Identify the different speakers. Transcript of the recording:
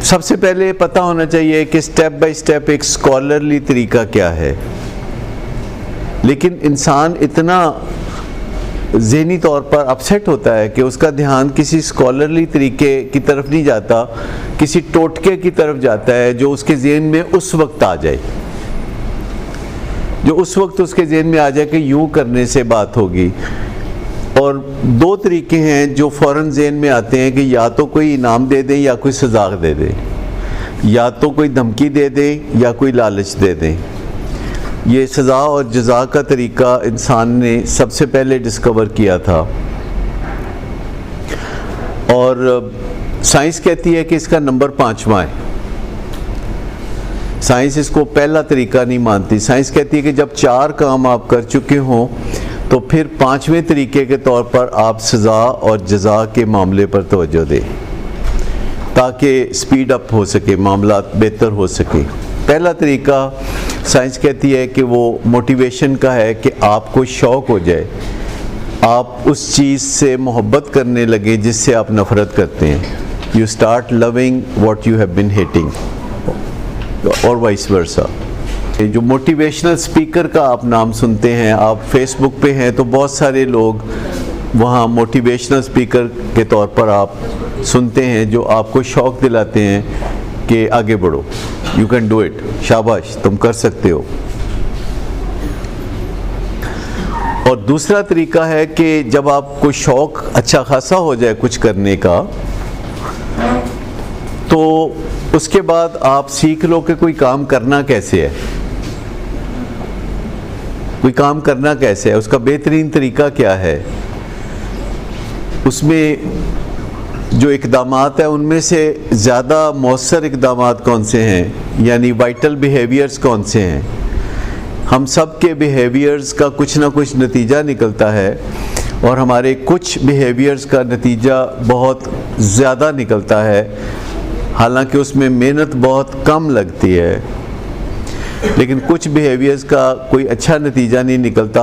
Speaker 1: सबसे पहले पता होना चाहिए कि स्टेप बाय स्टेप एक स्कॉलरली तरीका क्या है। लेकिन इंसान इतना ज़हनी तौर पर अपसेट होता है कि उसका ध्यान किसी स्कॉलरली तरीके की तरफ नहीं जाता, किसी टोटके की तरफ जाता है जो उसके ज़हन में उस वक्त आ जाए, जो उस वक्त उसके ज़हन में आ जाए कि यूँ करने से बात होगी। और दो तरीके हैं जो फ़ौरन ज़हन में आते हैं कि या तो कोई इनाम दे दें या कोई सज़ा दे दें, या तो कोई धमकी दे दें या कोई लालच दे दें। ये सज़ा और जज़ा का तरीका इंसान ने सबसे पहले डिस्कवर किया था, और साइंस कहती है कि इसका नंबर 5वां है। साइंस इसको पहला तरीका नहीं मानती। साइंस कहती है कि जब 4 काम आप कर चुके हों तो फिर 5वें तरीके के तौर पर आप सज़ा और जज़ा के मामले पर तवज्जो दें ताकि स्पीड अप हो सके, मामला बेहतर हो सके। पहला तरीका साइंस कहती है कि वो मोटिवेशन का है कि आपको शौक़ हो जाए, आप उस चीज़ से मोहब्बत करने लगे जिससे आप नफ़रत करते हैं। You start loving what you have been hating, और वाइस वर्सा। जो मोटिवेशनल स्पीकर का आप नाम सुनते हैं, आप फेसबुक पे हैं तो बहुत सारे लोग वहाँ मोटिवेशनल स्पीकर के तौर पर आप सुनते हैं जो आपको शौक़ दिलाते हैं कि आगे बढ़ो, यू कैन डू इट, शाबाश तुम कर सकते हो। और दूसरा तरीका है कि जब आपको शौक़ अच्छा खासा हो जाए कुछ करने का, तो उसके बाद आप सीख लो कि कोई काम करना कैसे है, कोई काम करना कैसे है, उसका बेहतरीन तरीका क्या है, उसमें जो इक़दामात है उनमें से ज़्यादा मौसर इक़दामात कौन से हैं, यानी वाइटल बिहेवियर्स कौन से हैं। हम सब के बिहेवियर्स का कुछ ना कुछ नतीजा निकलता है, और हमारे कुछ बिहेवियर्स का नतीजा बहुत ज़्यादा निकलता है, हालांकि उसमें मेहनत बहुत कम लगती है। लेकिन कुछ बिहेवियर्स का कोई अच्छा नतीजा नहीं निकलता।